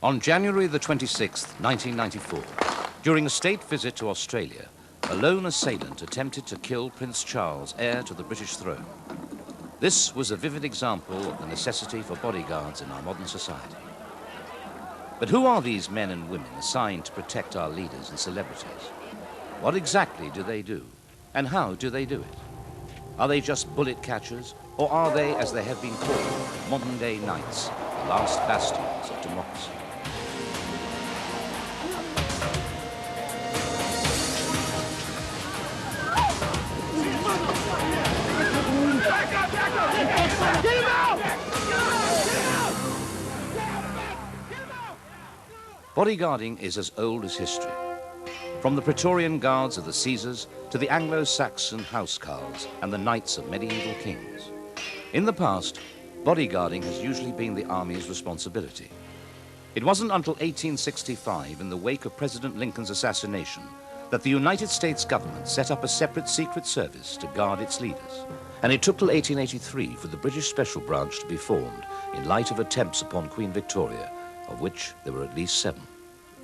On January the 26th, 1994, during a state visit to Australia, a lone assailant attempted to kill Prince Charles, heir to the British throne. This was a vivid example of the necessity for bodyguards in our modern society. But who are these men and women assigned to protect our leaders and celebrities? What exactly do they do? And how do they do it? Are they just bullet catchers, or are they, as they have been called, modern-day knights, the last bastions of democracy? Get him out! Bodyguarding is as old as history. From the Praetorian Guards of the Caesars to the Anglo-Saxon housecarls and the knights of medieval kings. In the past, bodyguarding has usually been the Army's responsibility. It wasn't until 1865, in the wake of President Lincoln's assassination, that the United States government set up a separate secret service to guard its leaders. And it took till 1883 for the British Special Branch to be formed in light of attempts upon Queen Victoria, of which there were at least 7.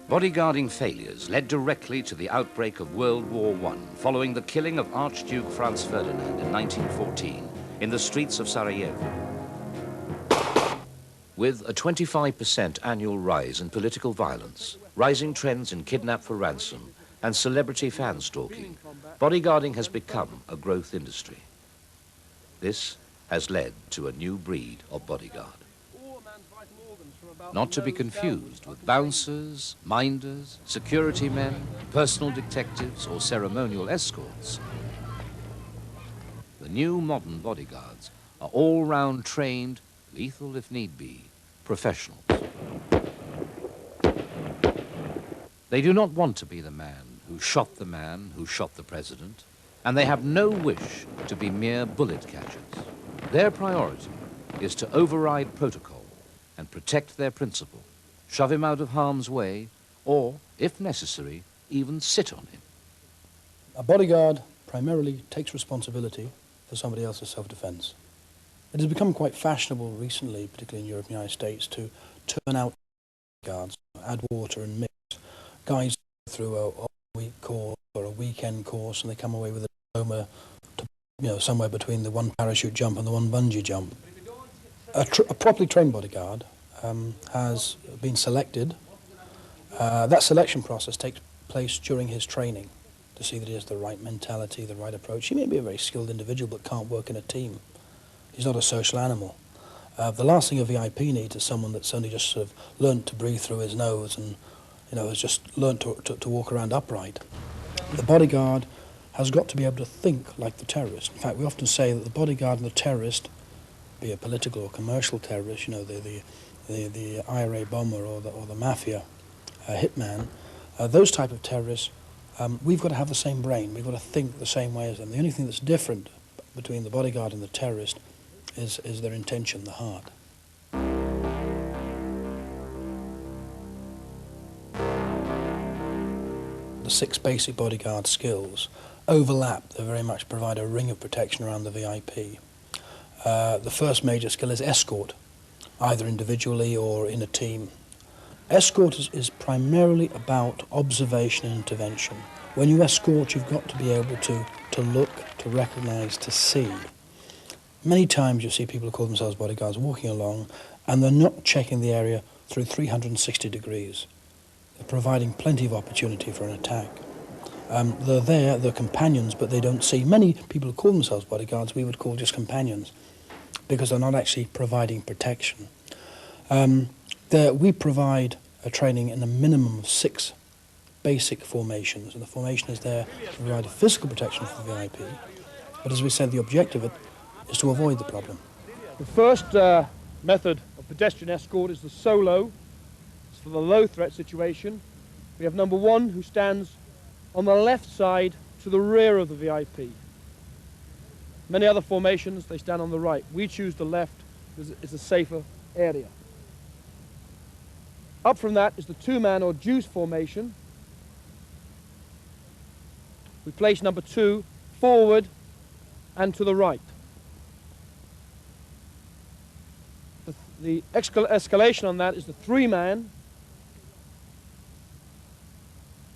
Bodyguarding failures led directly to the outbreak of World War I, following the killing of Archduke Franz Ferdinand in 1914 in the streets of Sarajevo. With a 25% annual rise in political violence, rising trends in kidnap for ransom, and celebrity fan stalking, bodyguarding has become a growth industry. This has led to a new breed of bodyguard. Not to be confused with bouncers, minders, security men, personal detectives, or ceremonial escorts. The new modern bodyguards are all-round trained, lethal if need be, professionals. They do not want to be the man who shot the president, and they have no wish to be mere bullet catchers. Their priority is to override protocol and protect their principal, shove him out of harm's way, or, if necessary, even sit on him. A bodyguard primarily takes responsibility for somebody else's self-defense. It has become quite fashionable recently, particularly in Europe and the United States, to turn out guards, add water and mix. Guys go through a week course or a weekend course, and they come away with a diploma to, somewhere between the one parachute jump and the one bungee jump. A properly trained bodyguard has been selected. That selection process takes place during his training to see that he has the right mentality, the right approach. He may be a very skilled individual but can't work in a team. He's not a social animal. The last thing a VIP needs is someone that's only just sort of learnt to breathe through his nose and has just learnt to walk around upright. The bodyguard has got to be able to think like the terrorist. In fact, we often say that the bodyguard and the terrorist, be a political or commercial terrorist, the IRA bomber or the mafia hitman, those type of terrorists, we've got to have the same brain. We've got to think the same way as them. The only thing that's different between the bodyguard and the terrorist is their intention, the heart. The 6 basic bodyguard skills overlap. They very much provide a ring of protection around the VIP. The first major skill is escort, either individually or in a team. Escort is primarily about observation and intervention. When you escort, you've got to be able to look, to recognize, to see. Many times you see people who call themselves bodyguards walking along and they're not checking the area through 360 degrees. They're providing plenty of opportunity for an attack. They're there, they're companions, but they don't see. Many people who call themselves bodyguards we would call just companions because they're not actually providing protection. We provide a training in a minimum of 6 basic formations, and the formation is there to provide a physical protection for the VIP, but as we said, the objective of it is to avoid the problem. The first method of pedestrian escort is the solo. It's for the low threat situation. We have number 1 who stands on the left side to the rear of the VIP. Many other formations, they stand on the right. We choose the left because it's a safer area. Up from that is the 2-man or deuce formation. We place number 2 forward and to the right. The escalation on that is the 3-man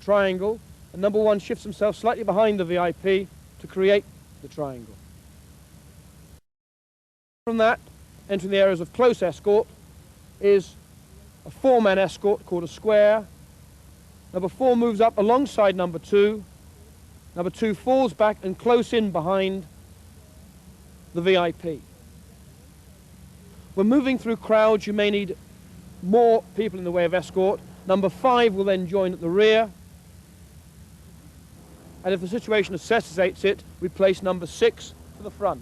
triangle, and number 1 shifts himself slightly behind the VIP to create the triangle. From that, entering the areas of close escort, is a 4-man escort called a square. Number 4 moves up alongside number 2. Number 2 falls back and close in behind the VIP. When moving through crowds, you may need more people in the way of escort. Number 5 will then join at the rear. And if the situation necessitates it, we place number 6 to the front.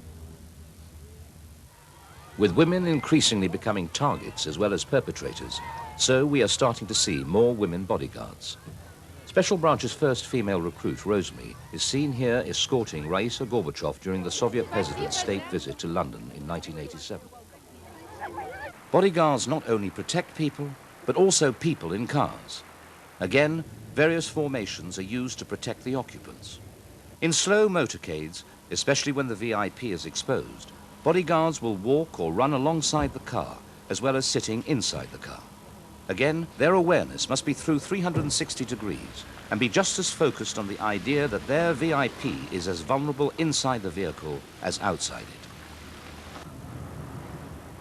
With women increasingly becoming targets as well as perpetrators, so we are starting to see more women bodyguards. Special Branch's first female recruit, Rosemary, is seen here escorting Raisa Gorbachev during the Soviet president's state visit to London in 1987. Bodyguards not only protect people, but also people in cars. Again, various formations are used to protect the occupants. In slow motorcades, especially when the VIP is exposed, bodyguards will walk or run alongside the car, as well as sitting inside the car. Again, their awareness must be through 360 degrees and be just as focused on the idea that their VIP is as vulnerable inside the vehicle as outside it.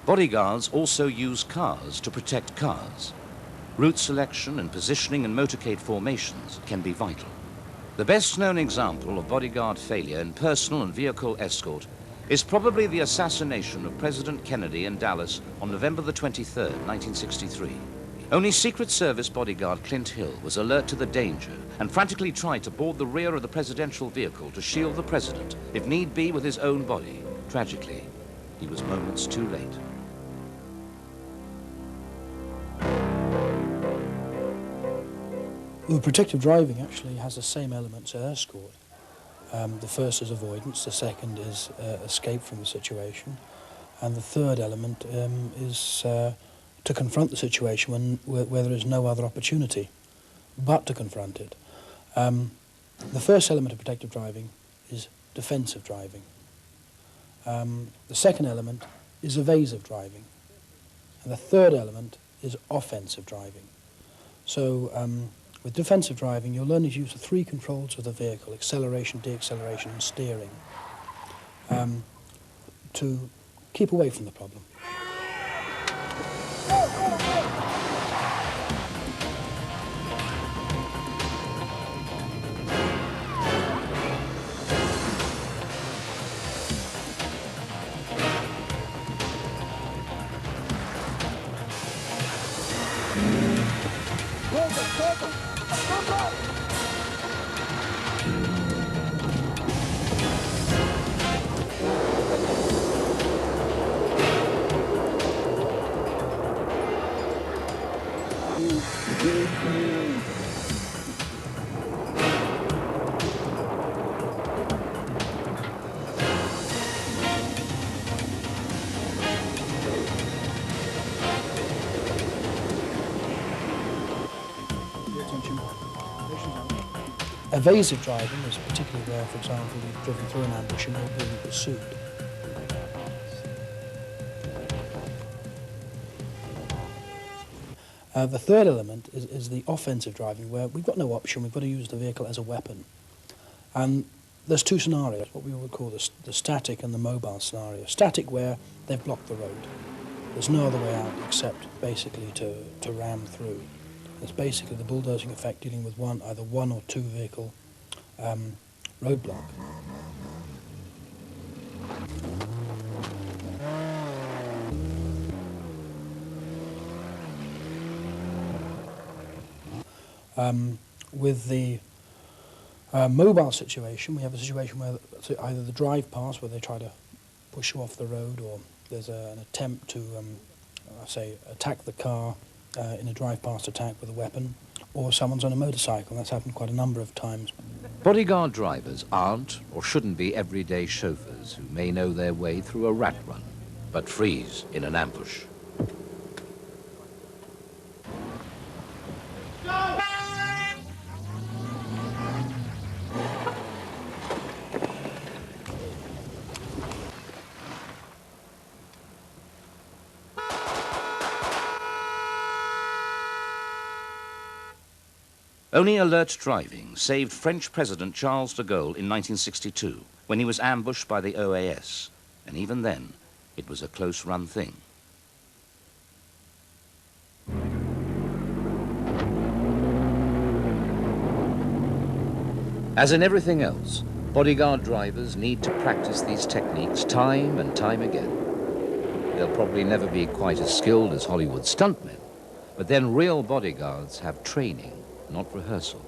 Bodyguards also use cars to protect cars. Route selection and positioning in motorcade formations can be vital. The best known example of bodyguard failure in personal and vehicle escort is probably the assassination of President Kennedy in Dallas on November the 23rd, 1963. Only Secret Service bodyguard Clint Hill was alert to the danger and frantically tried to board the rear of the presidential vehicle to shield the president, if need be, with his own body. Tragically, he was moments too late. Well, protective driving actually has the same elements as escort. The first is avoidance, the second is escape from the situation, and the third element is to confront the situation where there is no other opportunity but to confront it. The first element of protective driving is defensive driving. The second element is evasive driving. And the third element is offensive driving. So with defensive driving, you'll learn to use the 3 controls of the vehicle, acceleration, deacceleration, and steering, to keep away from the problem. Evasive driving is particularly where, for example, you've driven through an ambush and you're being pursued. The third element is the offensive driving, where we've got no option, we've got to use the vehicle as a weapon. And there's 2 scenarios, what we would call the static and the mobile scenario. Static, where they've blocked the road. There's no other way out except basically to ram through. It's basically the bulldozing effect dealing with either one or 2 vehicle roadblock. With the mobile situation, we have a situation where either the drive pass, where they try to push you off the road, or there's an attempt to, say, attack the car in a drive-past attack with a weapon, or someone's on a motorcycle. That's happened quite a number of times. Bodyguard drivers aren't or shouldn't be everyday chauffeurs who may know their way through a rat run, but freeze in an ambush. Only alert driving saved French President Charles de Gaulle in 1962 when he was ambushed by the OAS, and even then, it was a close-run thing. As in everything else, bodyguard drivers need to practice these techniques time and time again. They'll probably never be quite as skilled as Hollywood stuntmen, but then real bodyguards have training, not rehearsal.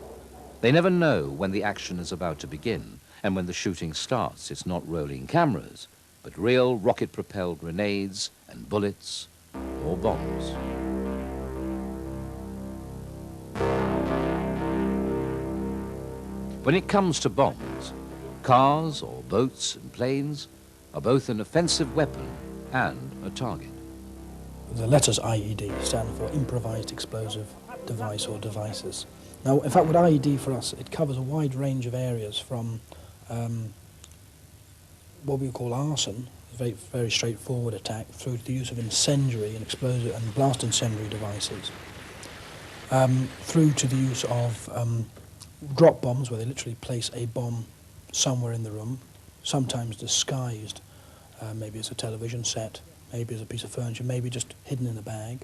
They never know when the action is about to begin, and when the shooting starts, it's not rolling cameras, but real rocket-propelled grenades and bullets or bombs. When it comes to bombs, cars or boats and planes are both an offensive weapon and a target. The letters IED stand for improvised explosive device or devices. Now, in fact, with IED for us, it covers a wide range of areas from what we call arson, a very straightforward attack, through to the use of incendiary and explosive and blast incendiary devices, through to the use of drop bombs, where they literally place a bomb somewhere in the room, sometimes disguised, maybe as a television set, maybe as a piece of furniture, maybe just hidden in a bag,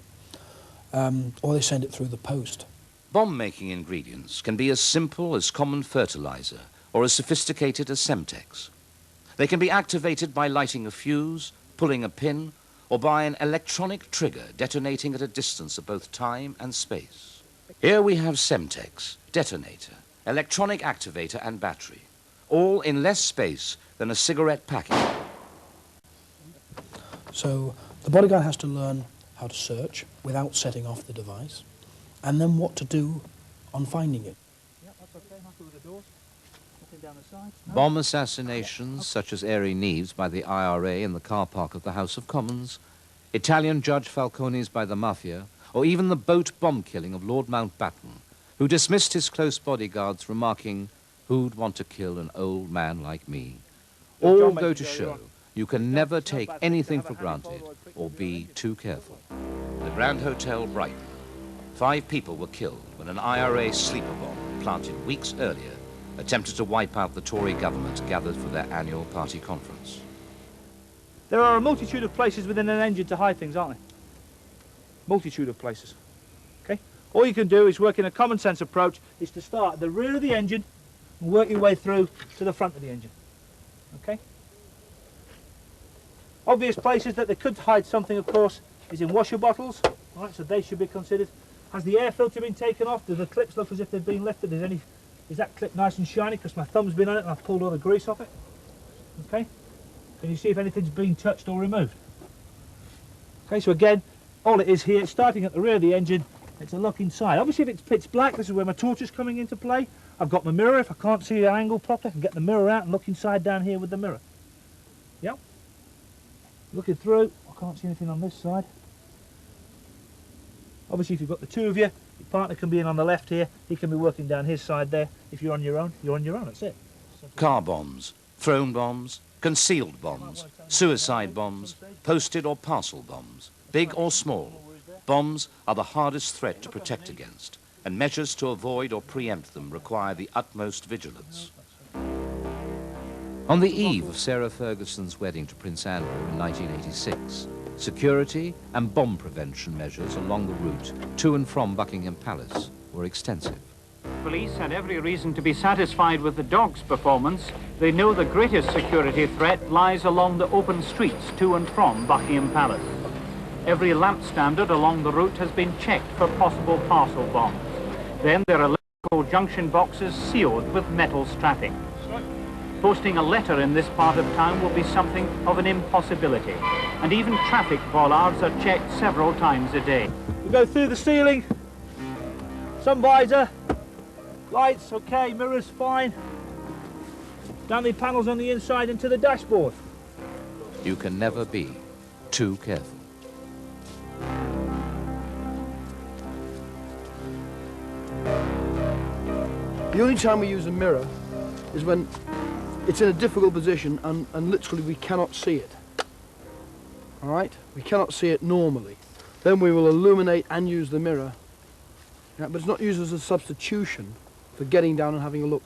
or they send it through the post. Bomb-making ingredients can be as simple as common fertilizer or as sophisticated as Semtex. They can be activated by lighting a fuse, pulling a pin, or by an electronic trigger detonating at a distance of both time and space. Here we have Semtex, detonator, electronic activator and battery, all in less space than a cigarette packet. So the bodyguard has to learn how to search without setting off the device, and then what to do on finding it. Yeah, that's okay. Happy with the doors. Looking down the sides. No. Bomb assassinations such as Airy Neves by the IRA in the car park of the House of Commons, Italian Judge Falcone's by the Mafia, or even the boat bomb killing of Lord Mountbatten, who dismissed his close bodyguards remarking, "Who'd want to kill an old man like me?" All go to show you can never take anything for granted or be too careful. The Grand Hotel, Brighton. 5 people were killed when an IRA sleeper bomb planted weeks earlier attempted to wipe out the Tory government gathered for their annual party conference. There are a multitude of places within an engine to hide things, aren't there? Multitude of places. Okay? All you can do is work in a common sense approach, is to start at the rear of the engine and work your way through to the front of the engine. Okay? Obvious places that they could hide something, of course, is in washer bottles. All right, so they should be considered. Has the air filter been taken off? Do the clips look as if they've been lifted? Is that clip nice and shiny because my thumb's been on it and I've pulled all the grease off it? Okay? Can you see if anything's been touched or removed? Okay, so again, all it is here, starting at the rear of the engine, it's a look inside. Obviously if it's pitch black, this is where my torch is coming into play. I've got my mirror. If I can't see the angle properly, I can get the mirror out and look inside down here with the mirror. Yep. Looking through, I can't see anything on this side. Obviously if you've got the two of you, your partner can be in on the left here, he can be working down his side there. If you're on your own, you're on your own, that's it. Car bombs, thrown bombs, concealed bombs, suicide bombs, posted or parcel bombs, big or small. Bombs are the hardest threat to protect against, and measures to avoid or preempt them require the utmost vigilance. On the eve of Sarah Ferguson's wedding to Prince Andrew in 1986, security and bomb prevention measures along the route to and from Buckingham Palace were extensive. Police had every reason to be satisfied with the dog's performance. They know the greatest security threat lies along the open streets to and from Buckingham Palace. Every lamp standard along the route has been checked for possible parcel bombs. Then there are electrical junction boxes sealed with metal strapping. Posting a letter in this part of town will be something of an impossibility, and even traffic bollards are checked several times a day. We go through the ceiling, sun visor, lights, okay, mirrors, fine. Down the panels on the inside into the dashboard. You can never be too careful. The only time we use a mirror is when it's in a difficult position and literally we cannot see it. All right? We cannot see it normally. Then we will illuminate and use the mirror Yeah, but it's not used as a substitution for getting down and having a look.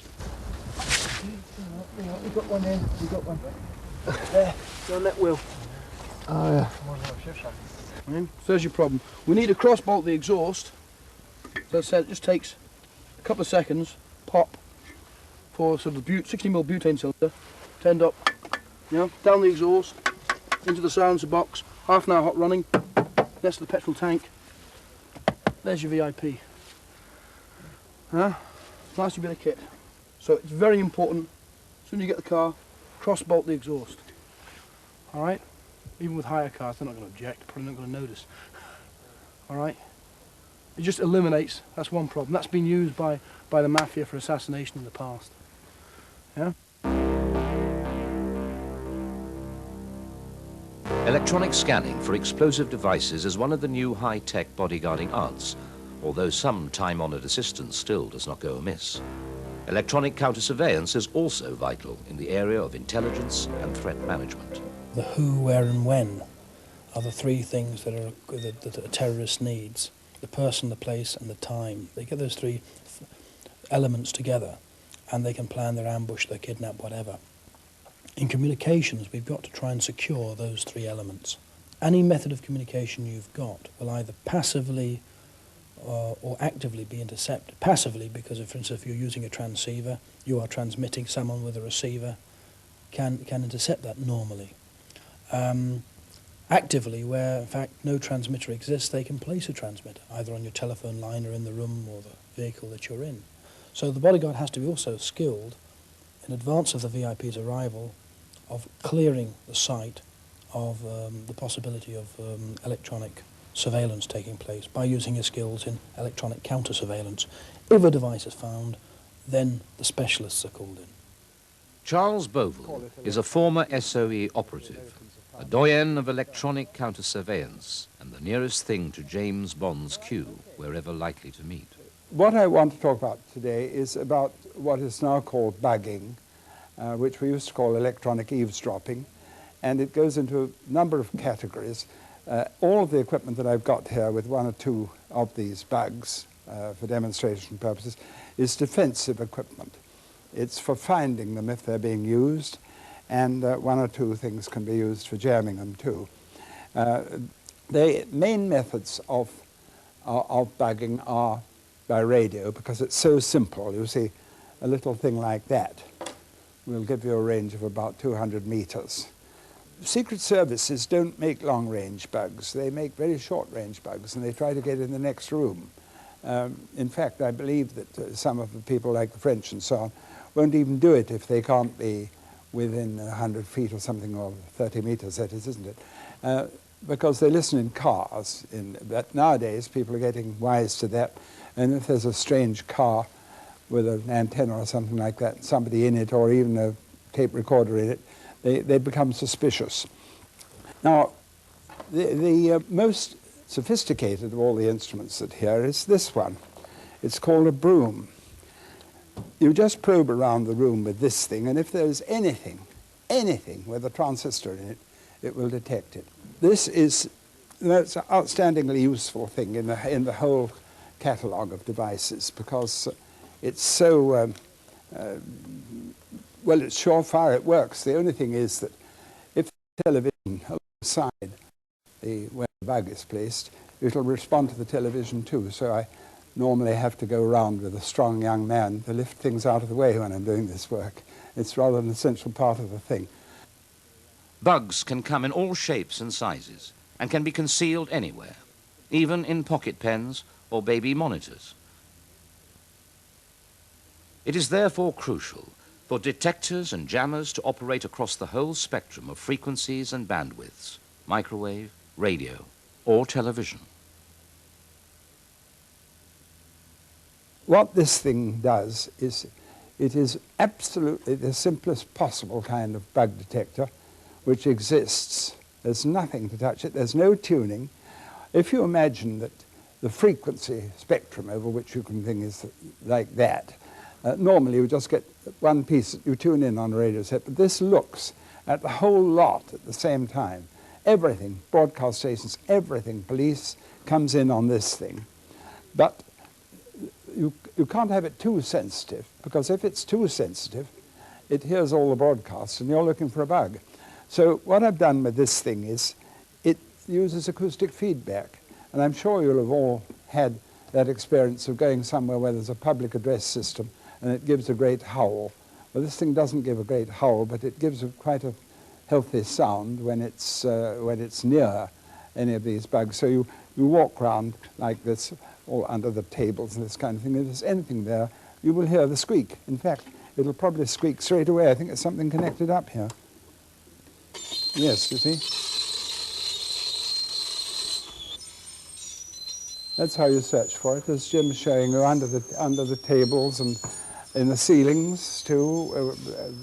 We've got one in. We've got one. There, on that wheel. Oh, yeah. So there's your problem. We need to cross-bolt the exhaust. So as I said, it just takes a couple of seconds, pop, for sort of 60mm butane cylinder, turned up, you know, down the exhaust, into the silencer box, half an hour hot running, next to the petrol tank. There's your VIP. Nice bit of kit. So it's very important, as soon as you get the car, cross-bolt the exhaust. All right? Even with higher cars, they're not going to object, probably not going to notice. All right? It just eliminates, that's one problem. That's been used by the mafia for assassination in the past. Yeah? Electronic scanning for explosive devices is one of the new high-tech bodyguarding arts, although some time-honoured assistance still does not go amiss. Electronic counter-surveillance is also vital in the area of intelligence and threat management. The who, where and when are the three things that a terrorist needs. The person, the place and the time. They get those three elements together and they can plan their ambush, their kidnap, whatever. In communications, we've got to try and secure those three elements. Any method of communication you've got will either passively or actively be intercepted. Passively, because for instance, if you're using a transceiver, you are transmitting, someone with a receiver can intercept that normally. Actively, where in fact no transmitter exists, they can place a transmitter, either on your telephone line or in the room or the vehicle that you're in. So the bodyguard has to be also skilled in advance of the VIP's arrival of clearing the site of the possibility of electronic surveillance taking place by using his skills in electronic counter-surveillance. If a device is found, then the specialists are called in. Charles Bovell is a former SOE operative, a doyen of electronic counter-surveillance and the nearest thing to James Bond's Q wherever likely to meet. What I want to talk about today is about what is now called bugging, which we used to call electronic eavesdropping, and it goes into a number of categories. All of the equipment that I've got here with one or two of these bugs for demonstration purposes is defensive equipment. It's for finding them if they're being used, and one or two things can be used for jamming them too. The main methods of bugging are by radio, because it's so simple. You see, a little thing like that will give you a range of about 200 meters. Secret services don't make long-range bugs. They make very short-range bugs, and they try to get in the next room. In fact, I believe that some of the people, like the French and so on, won't even do it if they can't be within 100 feet or something, or 30 meters, that is, isn't it? Because they listen in cars. But nowadays, people are getting wise to that. And if there's a strange car with an antenna or something like that, somebody in it, or even a tape recorder in it, they become suspicious. Now, the most sophisticated of all the instruments that here is this one. It's called a broom. You just probe around the room with this thing, and if there's anything with a transistor in it, it will detect it. This is the most outstandingly useful thing in the whole catalogue of devices, because it's so, well, it's surefire, it works. The only thing is that if the television alongside where the bug is placed, it'll respond to the television too. So I normally have to go around with a strong young man to lift things out of the way when I'm doing this work. It's rather an essential part of the thing. Bugs can come in all shapes and sizes and can be concealed anywhere, even in pocket pens or baby monitors. It is therefore crucial for detectors and jammers to operate across the whole spectrum of frequencies and bandwidths, microwave, radio, or television. What this thing does is, it is absolutely the simplest possible kind of bug detector which exists. There's nothing to touch it, there's no tuning. If you imagine that the frequency spectrum over which you can think is like that, normally you just get one piece that you tune in on a radio set, but this looks at the whole lot at the same time. Everything, broadcast stations, everything, police, comes in on this thing. But you can't have it too sensitive, because if it's too sensitive, it hears all the broadcasts and you're looking for a bug. So what I've done with this thing is it uses acoustic feedback. And I'm sure you'll have all had that experience of going somewhere where there's a public address system and it gives a great howl. Well, this thing doesn't give a great howl, but it gives quite a healthy sound when it's near any of these bugs. So you walk around like this, all under the tables and this kind of thing. If there's anything there, you will hear the squeak. In fact, it'll probably squeak straight away. I think there's something connected up here. Yes, you see? That's how you search for it, as Jim's showing you, under the tables and in the ceilings too.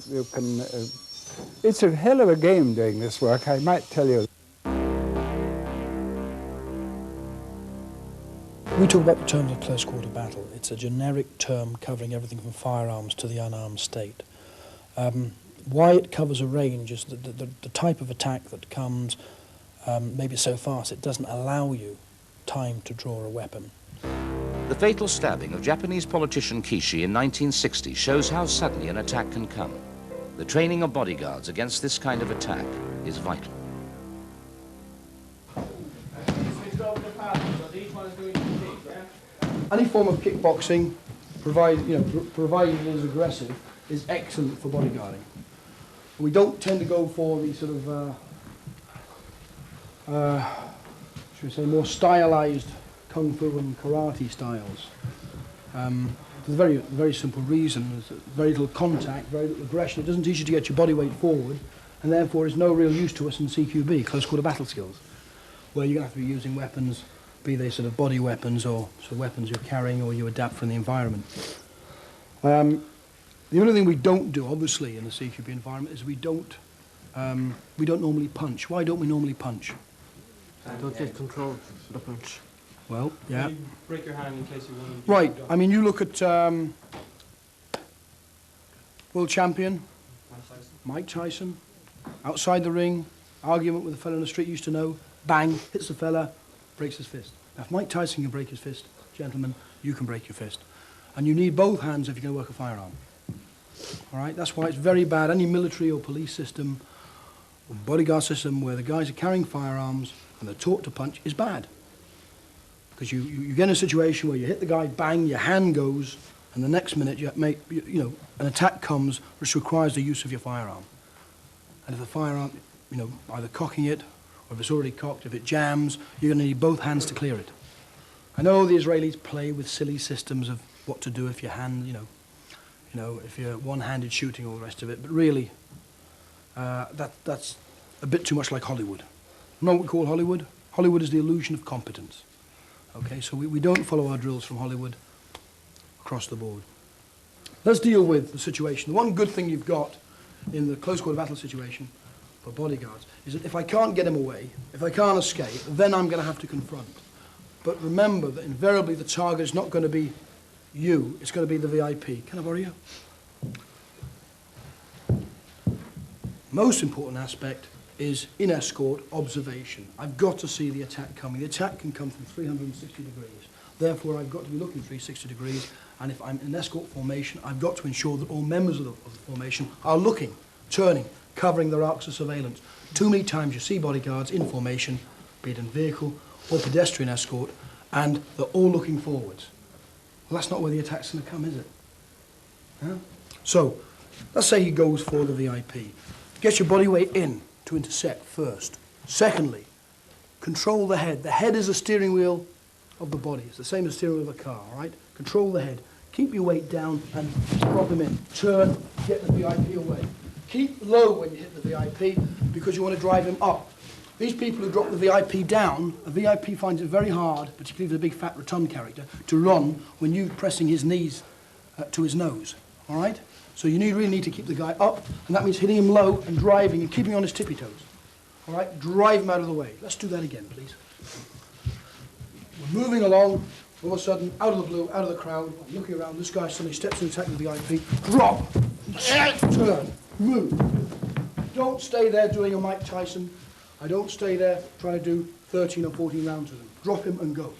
You can. It's a hell of a game doing this work, I might tell you. We talk about the terms of close quarter battle. It's a generic term covering everything from firearms to the unarmed state. Why it covers a range is the type of attack that comes maybe so fast it doesn't allow you time to draw a weapon. The fatal stabbing of Japanese politician Kishi in 1960 shows how suddenly an attack can come. The training of bodyguards against this kind of attack is vital. Any form of kickboxing, provided it is aggressive, is excellent for bodyguarding. We don't tend to go for the sort of, should we say, more stylized kung fu and karate styles. For a very, very simple reason. There's very little contact, very little aggression. It doesn't teach you to get your body weight forward, and therefore is no real use to us in CQB, close quarter battle skills, where you're going to have to be using weapons, be they sort of body weapons or sort of weapons you're carrying or you adapt from the environment. The only thing we don't do, obviously, in the CQB environment is we don't normally punch. Why don't we normally punch? Don't get control of the punch. Well, yeah. You break your hand in case you want to. Right. I mean, you look at world champion Mike Tyson, outside the ring, argument with a fellow in the street used to know, bang, hits the fella, breaks his fist. Now, if Mike Tyson can break his fist, gentlemen, you can break your fist. And you need both hands if you're going to work a firearm. All right? That's why it's very bad. Any military or police system or bodyguard system where the guys are carrying firearms and they're taught to punch is bad. Because you get in a situation where you hit the guy, bang, your hand goes, and the next minute an attack comes which requires the use of your firearm. And if the firearm, either cocking it, or if it's already cocked, if it jams, you're going to need both hands to clear it. I know the Israelis play with silly systems of what to do if your hand, if you're one-handed shooting, all the rest of it, but really, that's a bit too much like Hollywood. You know what we call Hollywood? Hollywood is the illusion of competence. Okay, so we don't follow our drills from Hollywood across the board. Let's deal with the situation. The one good thing you've got in the close quarter battle situation for bodyguards is that if I can't get him away, if I can't escape, then I'm going to have to confront. But remember that invariably the target is not going to be you, it's going to be the VIP. Can I borrow you? Most important aspect is, in escort, observation. I've got to see the attack coming. The attack can come from 360 degrees. Therefore, I've got to be looking 360 degrees, and if I'm in escort formation, I've got to ensure that all members of the formation are looking, turning, covering their arcs of surveillance. Too many times you see bodyguards in formation, be it in vehicle or pedestrian escort, and they're all looking forwards. Well, that's not where the attack's going to come, is it? Huh? So, let's say he goes for the VIP. Get your body weight in to intercept first. Secondly, control the head. The head is the steering wheel of the body. It's the same as the steering wheel of a car, all right? Control the head. Keep your weight down and drop him in. Turn, get the VIP away. Keep low when you hit the VIP because you want to drive him up. These people who drop the VIP down, a VIP finds it very hard, particularly if it's a big fat rotund character, to run when you're pressing his knees to his nose, all right? So you really need to keep the guy up, and that means hitting him low and driving and keeping on his tippy toes. All right, drive him out of the way. Let's do that again, please. We're moving along. All of a sudden, out of the blue, out of the crowd, I'm looking around. This guy suddenly steps in to attack the VIP. Drop, turn, move. Don't stay there doing a Mike Tyson. I don't stay there trying to do 13 or 14 rounds with him. Drop him and go.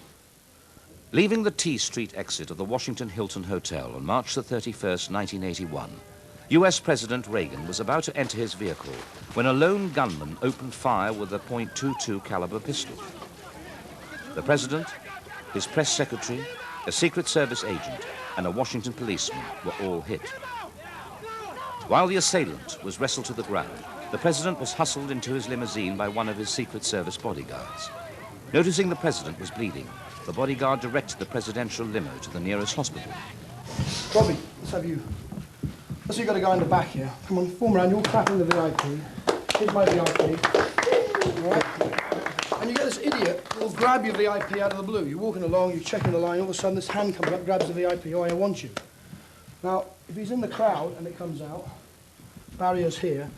Leaving the T Street exit of the Washington Hilton Hotel on March the 31st, 1981, US President Reagan was about to enter his vehicle when a lone gunman opened fire with a .22 caliber pistol. The President, his press secretary, a Secret Service agent, and a Washington policeman were all hit. While the assailant was wrestled to the ground, the President was hustled into his limousine by one of his Secret Service bodyguards. Noticing the President was bleeding, the bodyguard directed the presidential limo to the nearest hospital. Robbie, let's have you. Let's say you've got a guy in the back here. Come on, form around, you're clapping the VIP. Here's my VIP. All right? And you get this idiot who'll grab your VIP out of the blue. You're walking along, you're checking the line, all of a sudden this hand comes up, grabs the VIP. Oh, I want you. Now, if he's in the crowd and it comes out, barriers here,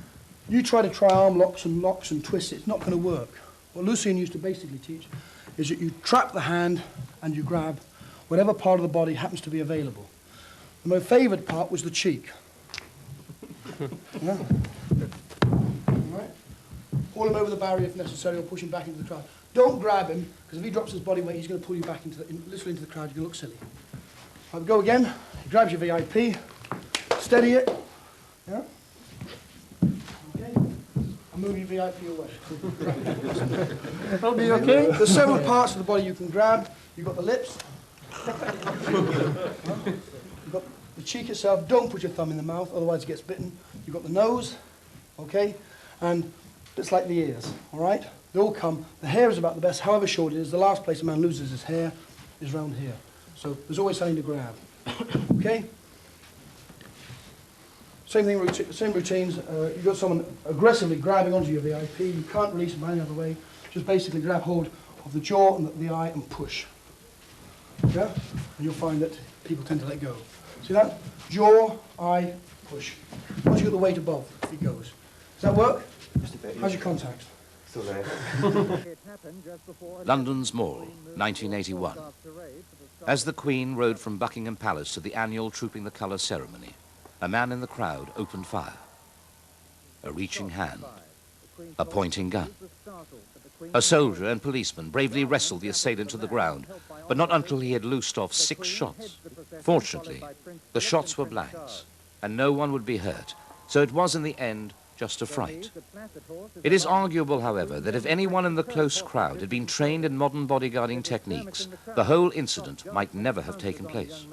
you try arm locks and twists, it's not going to work. What Lucien used to basically teach is that you trap the hand and you grab whatever part of the body happens to be available. My favourite part was the cheek. Yeah. Right. Haul him over the barrier if necessary, or push him back into the crowd. Don't grab him, because if he drops his body weight, he's going to pull you back literally into the crowd. You're going to look silly. Right, go again. He grabs your VIP. Steady it. Yeah. Okay. And move your VIP away. That'll be okay. There's several parts of the body you can grab. You've got the lips. You've got the cheek itself. Don't put your thumb in the mouth, otherwise it gets bitten. You've got the nose, okay? And it's like the ears, all right? They all come. The hair is about the best, however short it is. The last place a man loses his hair is round here. So there's always something to grab, okay? Same thing, same routines. You've got someone aggressively grabbing onto your VIP. You can't release them any other way. Just basically grab hold of the jaw and the eye and push. Yeah? And you'll find that people tend to let go. See that? Jaw, eye, push. Once you get the weight above, it goes. Does that work? How's your contact? Still there. London's Mall, 1981. As the Queen rode from Buckingham Palace to the annual Trooping the Colours ceremony, a man in the crowd opened fire. A reaching hand, a pointing gun. A soldier and policeman bravely wrestled the assailant to the ground, but not until he had loosed off 6 shots. Fortunately, the shots were blanks, and no one would be hurt, so it was in the end just a fright. It is arguable, however, that if anyone in the close crowd had been trained in modern bodyguarding techniques, the whole incident might never have taken place.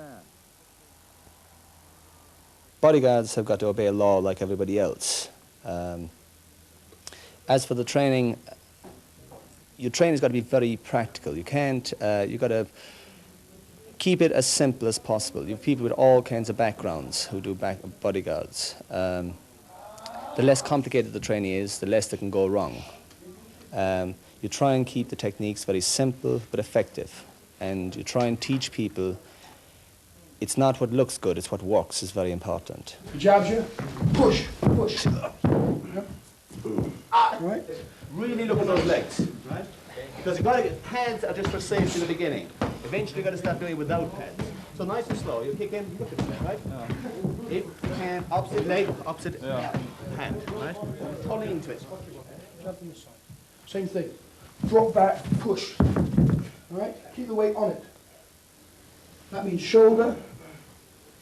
Bodyguards have got to obey law like everybody else. As for the training, your training's got to be very practical. You can't, you've got to keep it as simple as possible. You have people with all kinds of backgrounds who do bodyguards. The less complicated the training is, the less that can go wrong. You try and keep the techniques very simple but effective. And you try and teach people it's not what looks good, it's what works is very important. He jabs you, push, push. Right? Really look at those legs, right? Because you've got to get pads are just for safety in the beginning. Eventually you've got to start doing it without pads. So nice and slow, you kick in, look at that, right? If you can, opposite leg, opposite hand, right? Pulling into it. Same thing. Drop back, push. All right? Keep the weight on it. That means shoulder,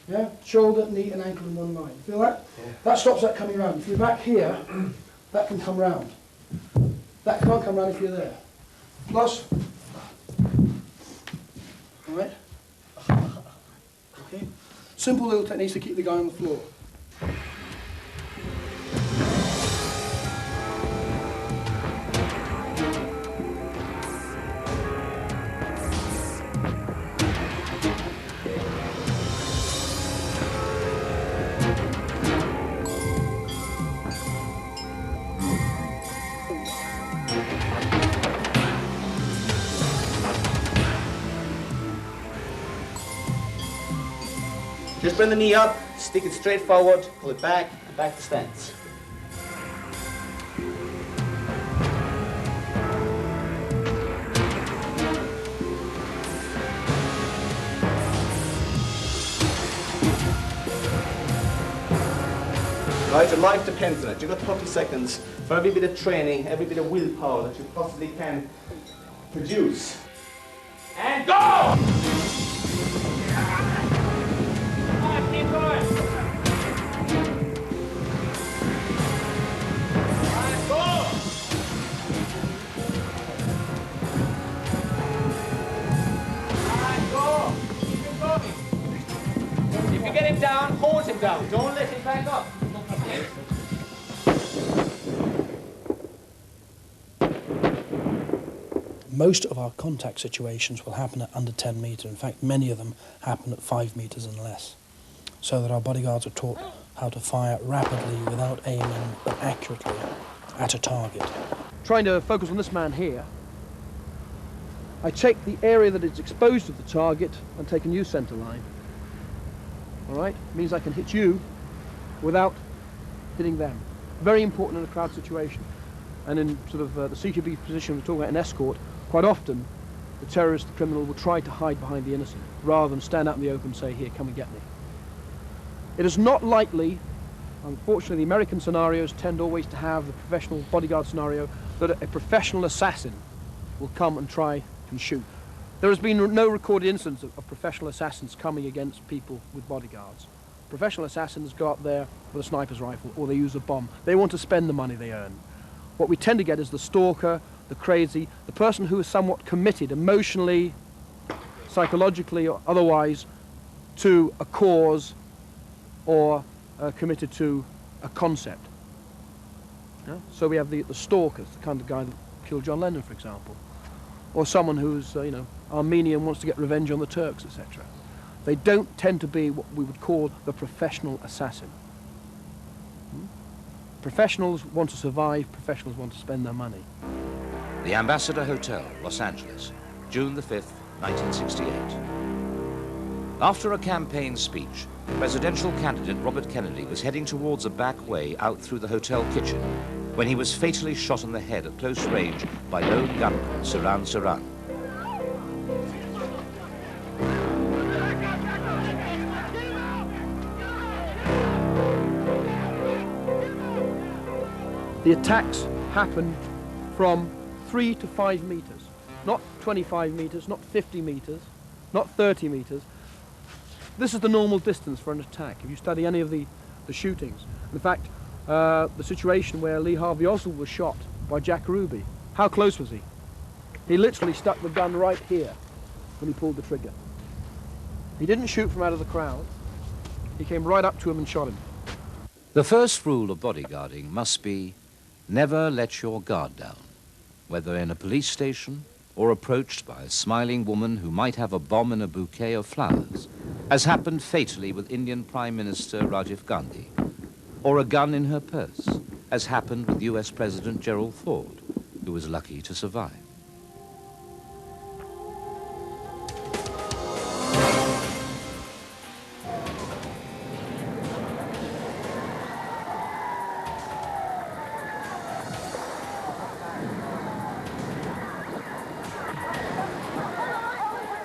yeah? Shoulder, knee, and ankle in one line. Feel that? Yeah. That stops that coming round. If you're back here, that can come round. That can't come round if you're there. Plus, all right? Okay? Simple little techniques to keep the guy on the floor. Just bring the knee up, stick it straight forward, pull it back, and back to stance. Right, your life depends on it. You've got 30 seconds for every bit of training, every bit of willpower that you possibly can produce. And go! him down. Don't let him back up. Most of our contact situations will happen at under 10 metres. In fact, many of them happen at 5 metres and less. So that our bodyguards are taught how to fire rapidly without aiming, but accurately at a target. Trying to focus on this man here, I take the area that is exposed to the target and take a new centre line. All right? Means I can hit you without hitting them. Very important in a crowd situation. And in sort of the CQB position we're talking about in Escort, quite often the terrorist, the criminal, will try to hide behind the innocent rather than stand out in the open and say, here, come and get me. It is not likely, unfortunately the American scenarios tend always to have the professional bodyguard scenario, that a professional assassin will come and try and shoot. There has been no recorded instance of professional assassins coming against people with bodyguards. Professional assassins go up there with a sniper's rifle or they use a bomb. They want to spend the money they earn. What we tend to get is the stalker, the crazy, the person who is somewhat committed emotionally, psychologically or otherwise to a cause or committed to a concept. Yeah? So we have the stalkers, the kind of guy that killed John Lennon, for example. Or someone who's, Armenian, wants to get revenge on the Turks, etc. They don't tend to be what we would call the professional assassin. Professionals want to survive, professionals want to spend their money. The Ambassador Hotel, Los Angeles, June the 5th, 1968. After a campaign speech, presidential candidate Robert Kennedy was heading towards a back way out through the hotel kitchen when he was fatally shot in the head at close range by lone gunman Sirhan Sirhan. The attacks happen from 3 to 5 meters, not 25 meters, not 50 meters, not 30 meters. This is the normal distance for an attack. If you study any of the shootings, in fact, the situation where Lee Harvey Oswald was shot by Jack Ruby, how close was he? He literally stuck the gun right here when he pulled the trigger. He didn't shoot from out of the crowd. He came right up to him and shot him. The first rule of bodyguarding must be never let your guard down, whether in a police station or approached by a smiling woman who might have a bomb in a bouquet of flowers, as happened fatally with Indian Prime Minister Rajiv Gandhi, or a gun in her purse, as happened with US President Gerald Ford, who was lucky to survive.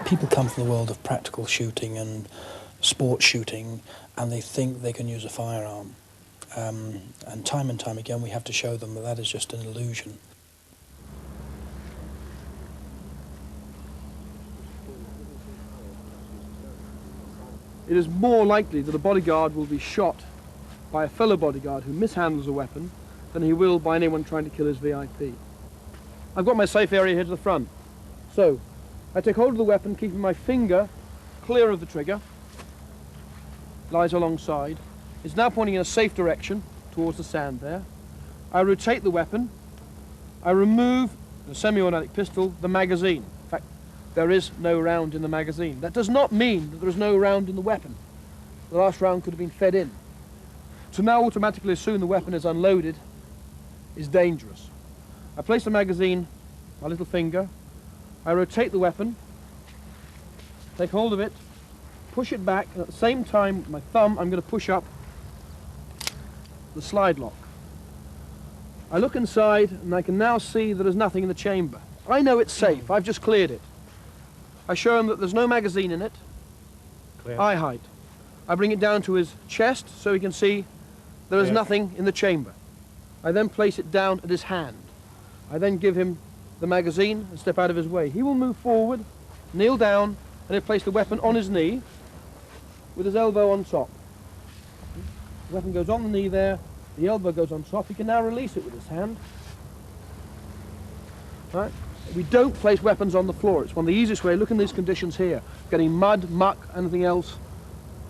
People come from the world of practical shooting and sport shooting, and they think they can use a firearm. And time again we have to show them that that is just an illusion. It is more likely that a bodyguard will be shot by a fellow bodyguard who mishandles a weapon than he will by anyone trying to kill his VIP. I've got my safe area here to the front. So, I take hold of the weapon, keeping my finger clear of the trigger, lies alongside. It's now pointing in a safe direction towards the sand there. I rotate the weapon. I remove the semi-automatic pistol, the magazine. In fact, there is no round in the magazine. That does not mean that there is no round in the weapon. The last round could have been fed in. To now automatically assume the weapon is unloaded is dangerous. I place the magazine, my little finger. I rotate the weapon, take hold of it, push it back, and at the same time, with my thumb, I'm going to push up the slide lock. I look inside, and I can now see that there's nothing in the chamber. I know it's safe. I've just cleared it. I show him that there's no magazine in it. Clear. Eye height. I bring it down to his chest so he can see there is nothing in the chamber. I then place it down at his hand. I then give him the magazine and step out of his way. He will move forward, kneel down, and he'll place the weapon on his knee with his elbow on top. The weapon goes on the knee there, the elbow goes on top. He can now release it with his hand. Right? We don't place weapons on the floor. It's one of the easiest ways. Look in these conditions here, getting mud, muck, anything else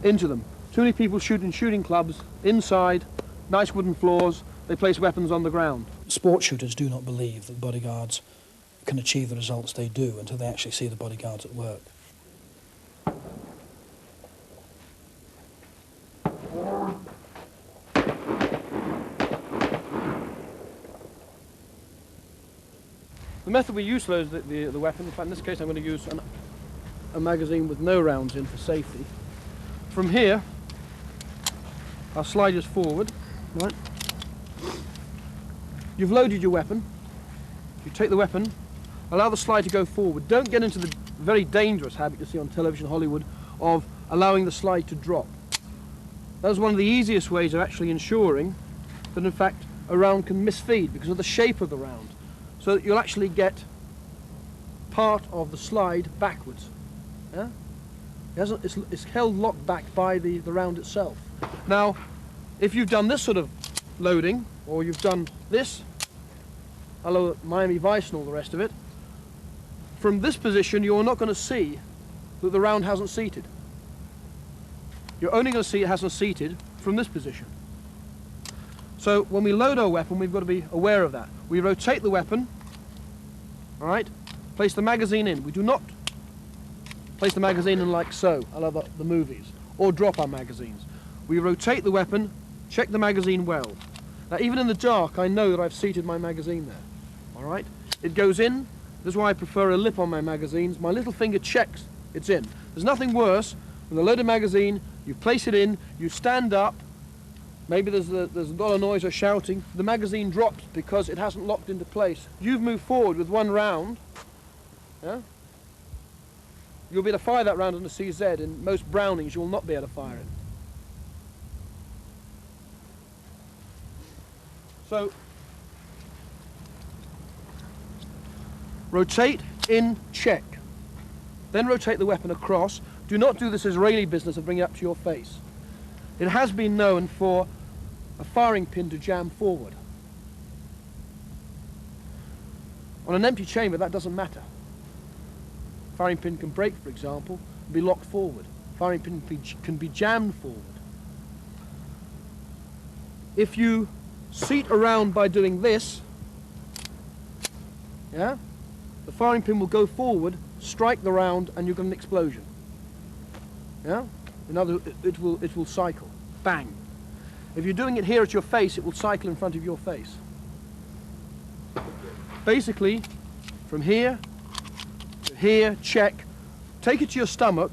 into them. Too many people shoot in shooting clubs, inside, nice wooden floors, they place weapons on the ground. Sport shooters do not believe that bodyguards can achieve the results they do until they actually see the bodyguards at work. The method we use to load the weapon, in fact in this case I'm going to use a magazine with no rounds in for safety. From here, I'll slide this forward, right? You've loaded your weapon, you take the weapon, allow the slide to go forward. Don't get into the very dangerous habit you see on television Hollywood of allowing the slide to drop. That's one of the easiest ways of actually ensuring that in fact a round can misfeed because of the shape of the round. So that you'll actually get part of the slide backwards. Yeah? It's held locked back by the round itself. Now, if you've done this sort of loading, or you've done this, hello Miami Vice and all the rest of it, from this position you're not going to see that the round hasn't seated. You're only going to see it hasn't seated from this position. So when we load our weapon, we've got to be aware of that. We rotate the weapon, all right, place the magazine in. We do not place the magazine in like so, I love the movies, or drop our magazines. We rotate the weapon, check the magazine well. Now even in the dark, I know that I've seated my magazine there, all right? It goes in, this is why I prefer a lip on my magazines. My little finger checks it's in. There's nothing worse than a loaded magazine, you place it in, you stand up, maybe there's a lot of noise or shouting, the magazine drops because it hasn't locked into place. You've moved forward with one round, yeah? You'll be able to fire that round on a CZ. In most Brownings, you'll not be able to fire it. So, rotate, in, check. Then rotate the weapon across. Do not do this Israeli business of bringing it up to your face. It has been known for a firing pin to jam forward. On an empty chamber, that doesn't matter. Firing pin can break, for example, and be locked forward. Firing pin can be jammed forward. If you seat around by doing this, yeah, the firing pin will go forward, strike the round, and you've got an explosion. Yeah? In other words, it will cycle. Bang. If you're doing it here at your face, it will cycle in front of your face. Basically, from here to here, check. Take it to your stomach,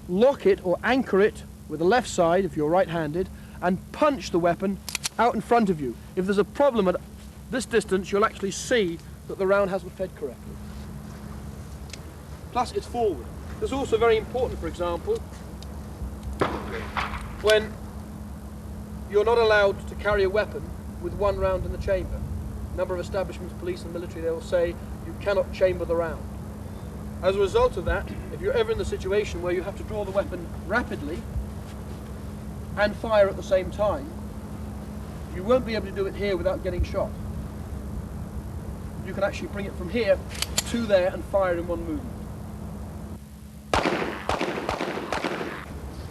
lock it or anchor it with the left side if you're right-handed, and punch the weapon out in front of you. If there's a problem at this distance, you'll actually see that the round hasn't fed correctly. Plus, it's forward. This is also very important, for example, when you're not allowed to carry a weapon with one round in the chamber. A number of establishments, police and military, they will say you cannot chamber the round. As a result of that, if you're ever in the situation where you have to draw the weapon rapidly and fire at the same time, you won't be able to do it here without getting shot. You can actually bring it from here to there and fire in one movement.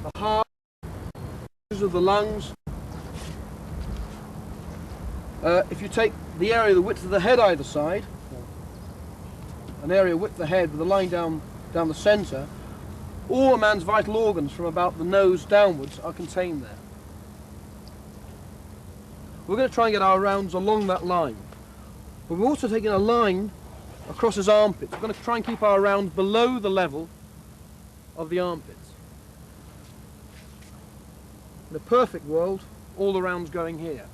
The heart, of the lungs. If you take the area, the width of the head either side, an area width of the head with a line down the centre, all a man's vital organs from about the nose downwards are contained there. We're going to try and get our rounds along that line. But we're also taking a line across his armpits. We're going to try and keep our round below the level of the armpits. In a perfect world, all the rounds going here.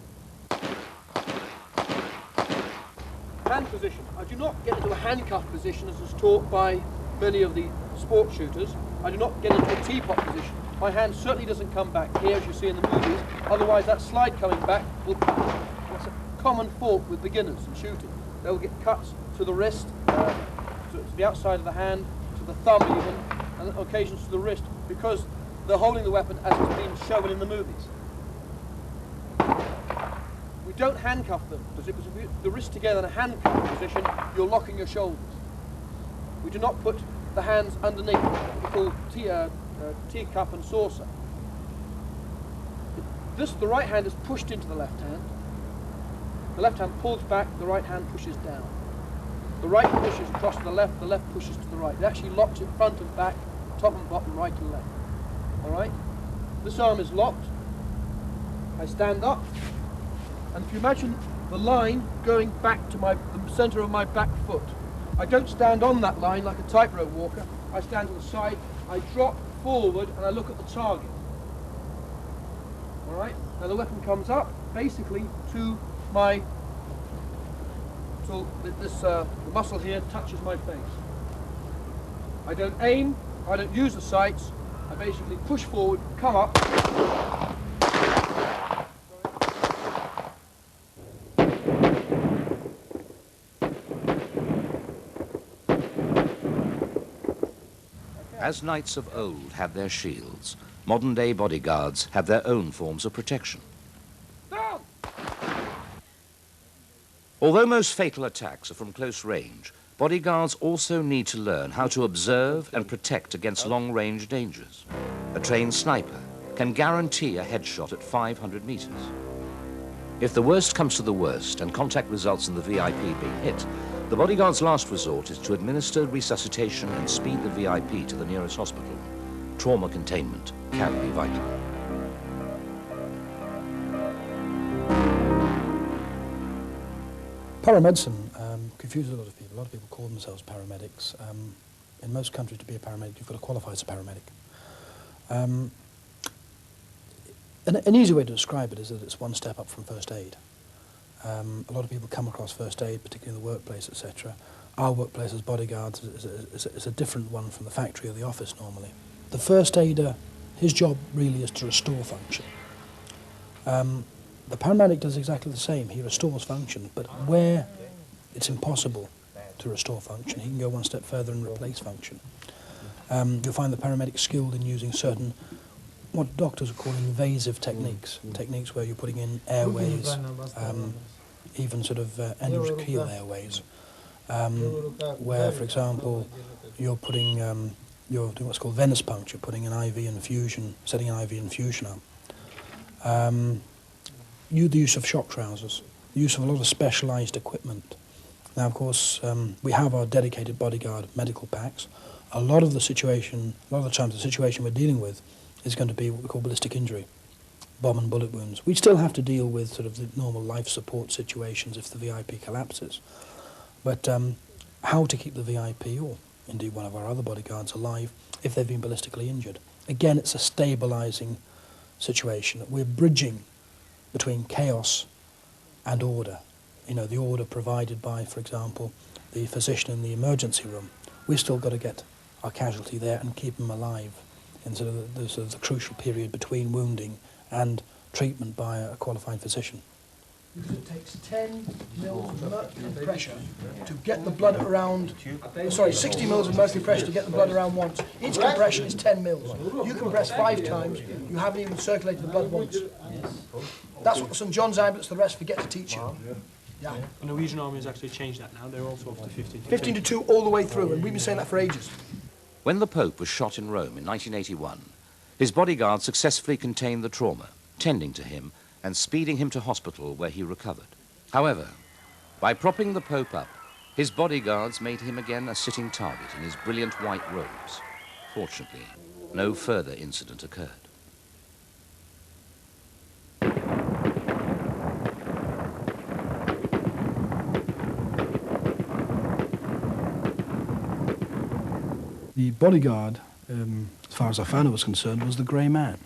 Hand position. I do not get into a handcuff position as is taught by many of the sport shooters. I do not get into a teapot position. My hand certainly doesn't come back here as you see in the movies, otherwise that slide coming back will... That's a common fault with beginners in shooting. They'll get cuts to the wrist, to the outside of the hand, to the thumb even, and on occasions to the wrist, because they're holding the weapon as it's been shown in the movies. We don't handcuff them, because if you put the wrist together in a handcuff position, you're locking your shoulders. We do not put the hands underneath what we call teacup and saucer. the right hand is pushed into the left hand. The left hand pulls back, the right hand pushes down. The right pushes across to the left pushes to the right. It actually locks it front and back, top and bottom, right and left. All right? This arm is locked. I stand up, and if you imagine the line going back to the center of my back foot, I don't stand on that line like a tightrope walker. I stand to the side, I drop forward, and I look at the target. All right? Now the weapon comes up, basically, to my, so the muscle here touches my face. I don't aim, I don't use the sights, I basically push forward, come up. As knights of old had their shields, modern-day bodyguards have their own forms of protection. Down! Although most fatal attacks are from close range, bodyguards also need to learn how to observe and protect against long-range dangers. A trained sniper can guarantee a headshot at 500 meters. If the worst comes to the worst and contact results in the VIP being hit, the bodyguard's last resort is to administer resuscitation and speed the VIP to the nearest hospital. Trauma containment can be vital. Paramedicine confuses a lot of people. A lot of people call themselves paramedics. In most countries, to be a paramedic, you've got to qualify as a paramedic. An easy way to describe it is that it's one step up from first aid. A lot of people come across first aid, particularly in the workplace, etc. Our workplace as bodyguards is a different one from the factory or the office normally. The first aider, his job really is to restore function. The paramedic does exactly the same. He restores function, but where it's impossible to restore function, he can go one step further and replace function. You'll find the paramedic skilled in using certain, what doctors would call invasive techniques, techniques where you're putting in airways, even sort of endotracheal airways, where, for example, you're putting, you're doing what's called venous puncture, putting an IV infusion, setting an IV infusion up. The use of shock trousers, the use of a lot of specialised equipment. Now, of course, we have our dedicated bodyguard medical packs. A lot of the times the situation we're dealing with is going to be what we call ballistic injury, bomb and bullet wounds. We still have to deal with sort of the normal life support situations if the VIP collapses. But how to keep the VIP, or indeed one of our other bodyguards, alive if they've been ballistically injured. Again, it's a stabilising situation. We're bridging between chaos and order. You know, the order provided by, for example, the physician in the emergency room. We've still got to get our casualty there and keep them alive in sort of the crucial period between wounding and treatment by a qualified physician. It takes 10 mils of mercury pressure to get the blood around, 60 mils of mercury pressure to get the blood around once. Each compression is 10 mils. You compress 5 times, you haven't even circulated the blood once. That's what the St. John's ambulance, the rest forget to teach you. Yeah. The Norwegian army has actually changed that now. They're also up to 15 to 15 to 2 all the way through, and we've been saying that for ages. When the Pope was shot in Rome in 1981, his bodyguard successfully contained the trauma, tending to him and speeding him to hospital where he recovered. However, by propping the Pope up, his bodyguards made him again a sitting target in his brilliant white robes. Fortunately, no further incident occurred. The bodyguard, as far as our founder was concerned, was the grey man.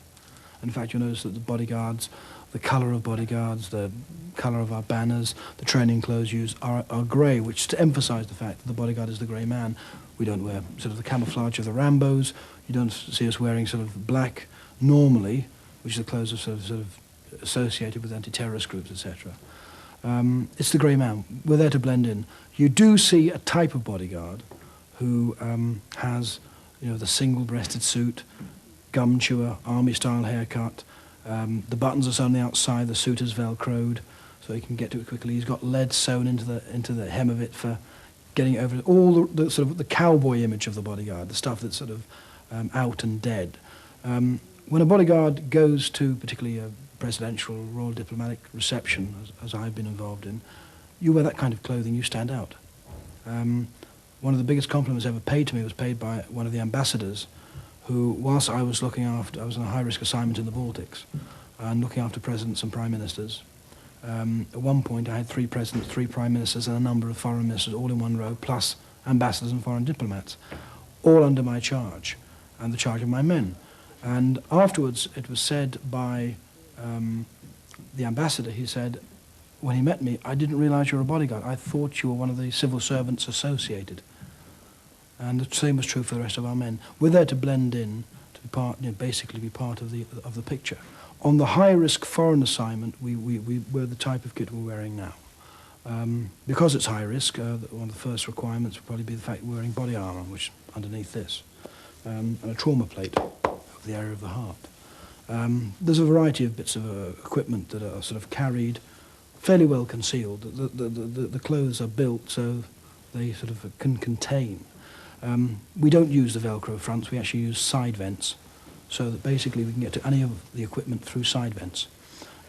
In fact, you'll notice that the bodyguards, the colour of bodyguards, the colour of our banners, the training clothes used are grey, which is to emphasise the fact that the bodyguard is the grey man. We don't wear sort of the camouflage of the Rambos. You don't see us wearing sort of black normally, which is the clothes of sort of associated with anti-terrorist groups, etc. It's the grey man. We're there to blend in. You do see a type of bodyguard who has, you know, the single-breasted suit, gum chewer, army-style haircut. The buttons are sewn on the outside. The suit is velcroed, so he can get to it quickly. He's got lead sewn into the hem of it for getting over all the sort of the cowboy image of the bodyguard, the stuff that's sort of out and dead. When a bodyguard goes to particularly a presidential royal diplomatic reception, as I've been involved in, you wear that kind of clothing, you stand out. One of the biggest compliments ever paid to me was paid by one of the ambassadors who, whilst I was on a high-risk assignment in the Baltics and looking after presidents and prime ministers. At one point I had 3 presidents, 3 prime ministers and a number of foreign ministers all in one row, plus ambassadors and foreign diplomats, all under my charge and the charge of my men. And afterwards it was said by the ambassador, he said, when he met me, I didn't realize you were a bodyguard. I thought you were one of the civil servants associated. And the same was true for the rest of our men. We're there to blend in, to be part, basically be part of the picture. On the high-risk foreign assignment, we wear the type of kit we're wearing now. Because it's high risk, one of the first requirements would probably be the fact we're wearing body armour, which underneath this, and a trauma plate over the area of the heart. There's a variety of bits of equipment that are sort of carried fairly well concealed. The clothes are built so they sort of can contain. We don't use the Velcro fronts, we actually use side vents, so that basically we can get to any of the equipment through side vents.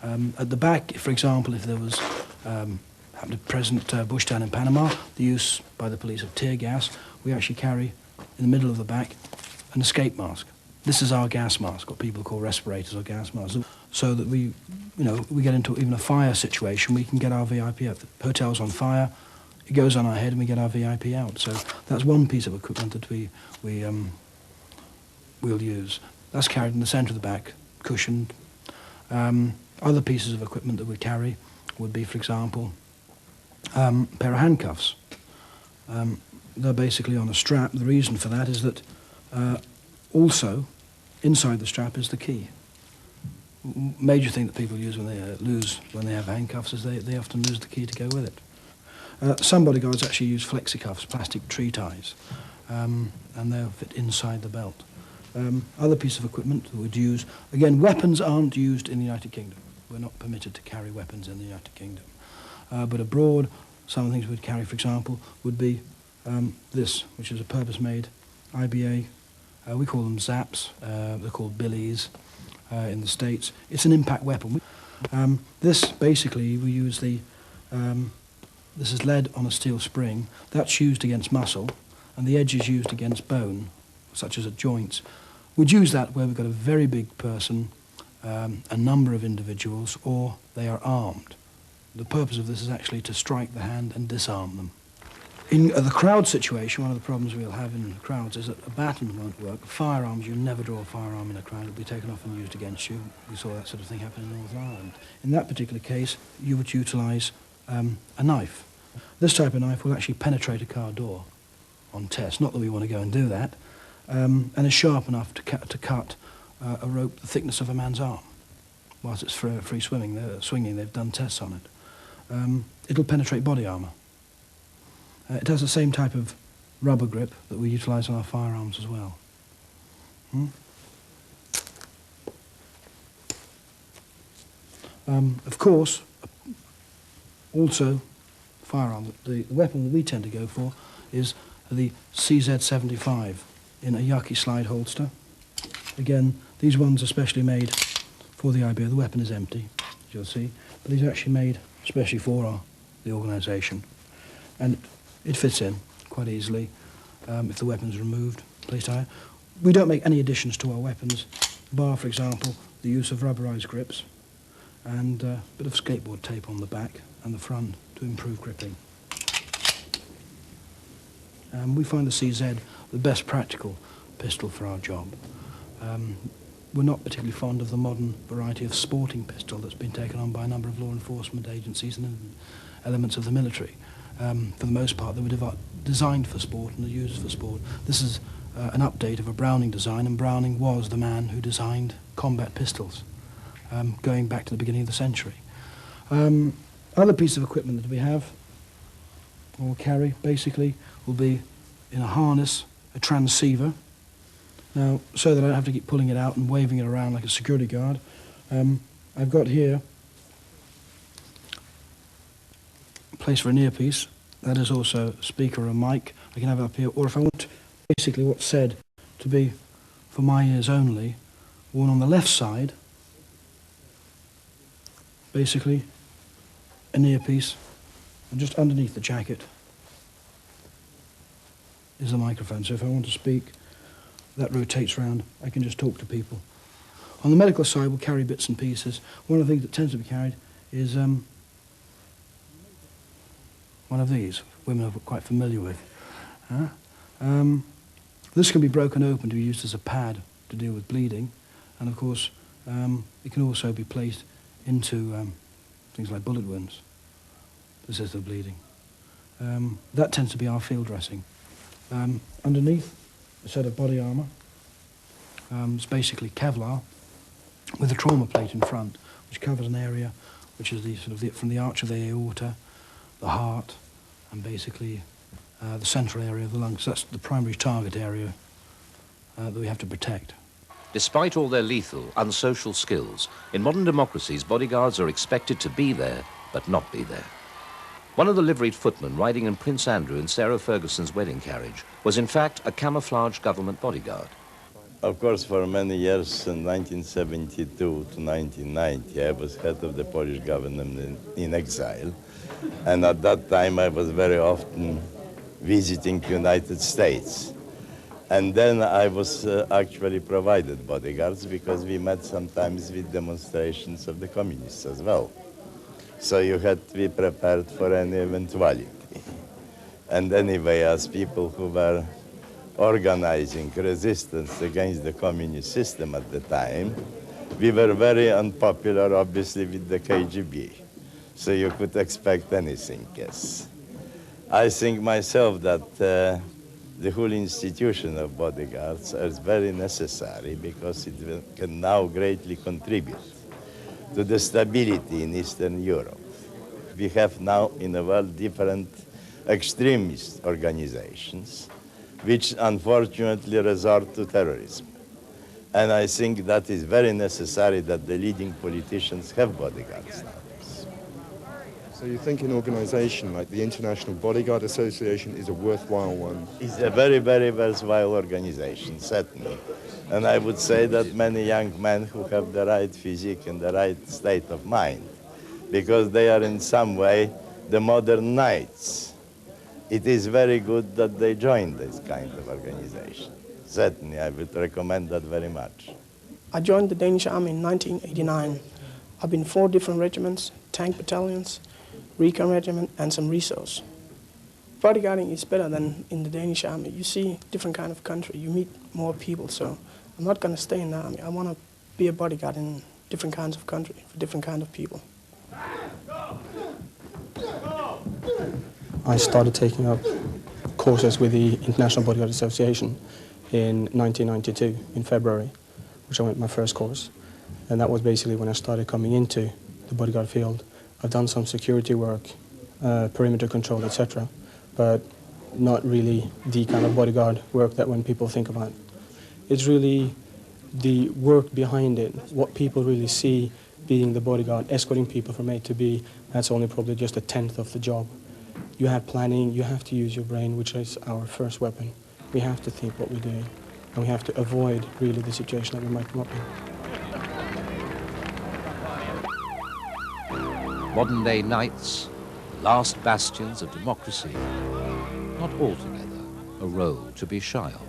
At the back, for example, if there was happened to President Bush down in Panama, the use by the police of tear gas, we actually carry in the middle of the back an escape mask. This is our gas mask, what people call respirators or gas masks, so that we get into even a fire situation, we can get our VIP out. The hotel's on fire, it goes on our head and we get our VIP out. So that's one piece of equipment that we'll use. That's carried in the centre of the back, cushioned. Other pieces of equipment that we carry would be, for example, a pair of handcuffs. They're basically on a strap. The reason for that is that also inside the strap is the key. Major thing that people use when they have handcuffs is they often lose the key to go with it. Some bodyguards actually use flexicuffs, plastic tree ties, and they'll fit inside the belt. Other piece of equipment that we'd use, again, weapons aren't used in the United Kingdom. We're not permitted to carry weapons in the United Kingdom. But abroad, some of the things we'd carry, for example, would be this, which is a purpose-made IBA. We call them Zaps. They're called Billies in the States. It's an impact weapon. This, basically, we use the... this is lead on a steel spring. That's used against muscle, and the edge is used against bone, such as at joints. We'd use that where we've got a very big person, a number of individuals, or they are armed. The purpose of this is actually to strike the hand and disarm them. In the crowd situation, one of the problems we'll have in the crowds is that a baton won't work. Firearms, you never draw a firearm in a crowd. It'll be taken off and used against you. We saw that sort of thing happen in Northern Ireland. In that particular case, you would utilise a knife. This type of knife will actually penetrate a car door on test. Not that we want to go and do that. And is sharp enough to cut a rope the thickness of a man's arm. Whilst it's free swinging, they've done tests on it. It'll penetrate body armour. It has the same type of rubber grip that we utilise on our firearms as well. Of course, also, firearm, the weapon that we tend to go for is the CZ75 in a Yaki slide holster. Again, these ones are specially made for the IBA. The weapon is empty, as you'll see, but these are actually made especially for the organisation. And it fits in quite easily if the weapon's removed, placed higher. We don't make any additions to our weapons, bar, for example, the use of rubberised grips and a bit of skateboard tape on the back and the front to improve gripping. We find the CZ the best practical pistol for our job. We're not particularly fond of the modern variety of sporting pistol that's been taken on by a number of law enforcement agencies and elements of the military. For the most part, they were designed for sport and are used for sport. This is an update of a Browning design, and Browning was the man who designed combat pistols, going back to the beginning of the century. Other piece of equipment that we have, or carry, basically, will be in a harness, a transceiver. Now, so that I don't have to keep pulling it out and waving it around like a security guard, I've got here a place for an earpiece. That is also a speaker or a mic. I can have it up here, or if I want basically what's said to be for my ears only, worn on the left side, basically an earpiece, and just underneath the jacket is the microphone. So if I want to speak, that rotates round. I can just talk to people. On the medical side, we'll carry bits and pieces. One of the things that tends to be carried is one of these. Women are quite familiar with. This can be broken open to be used as a pad to deal with bleeding, and of course it can also be placed into things like bullet wounds to assist the bleeding. That tends to be our field dressing. Underneath, a set of body armour. It's basically Kevlar with a trauma plate in front, which covers an area which is from the arch of the aorta, the heart, and basically the central area of the lungs. That's the primary target area that we have to protect. Despite all their lethal, unsocial skills, in modern democracies, bodyguards are expected to be there, but not be there. One of the liveried footmen riding in Prince Andrew in Sarah Ferguson's wedding carriage was in fact a camouflage government bodyguard. Of course, for many years, in 1972 to 1990, I was head of the Polish government in exile. And at that time, I was very often visiting United States. And then I was actually provided bodyguards because we met sometimes with demonstrations of the communists as well. So you had to be prepared for any eventuality. And anyway, as people who were organizing resistance against the communist system at the time, we were very unpopular, obviously, with the KGB. So you could expect anything, yes. I think myself that the whole institution of bodyguards is very necessary because it can now greatly contribute to the stability in Eastern Europe. We have now in the world different extremist organizations which unfortunately resort to terrorism. And I think that is very necessary that the leading politicians have bodyguards nowadays. So you think an organization like the International Bodyguard Association is a worthwhile one? It's a very, very worthwhile organization, certainly. And I would say that many young men who have the right physique and the right state of mind, because they are in some way the modern knights, it is very good that they join this kind of organization. Certainly, I would recommend that very much. I joined the Danish Army in 1989. I've been in 4 different regiments, tank battalions, recon regiment, and some resource. Bodyguarding is better than in the Danish Army. You see different kind of country, you meet more people, so I'm not going to stay in the Army. I want to be a bodyguard in different kinds of country, for different kind of people. I started taking up courses with the International Bodyguard Association in 1992, in February, which I went my first course. And that was basically when I started coming into the bodyguard field. I've done some security work, perimeter control, etc., but not really the kind of bodyguard work that when people think about. It's really the work behind it, what people really see being the bodyguard, escorting people from A to B. That's only probably just a 10th of the job. You have planning, you have to use your brain, which is our first weapon. We have to think what we're doing, and we have to avoid really the situation that we might come up in. Modern-day knights, last bastions of democracy, not altogether a role to be shy of.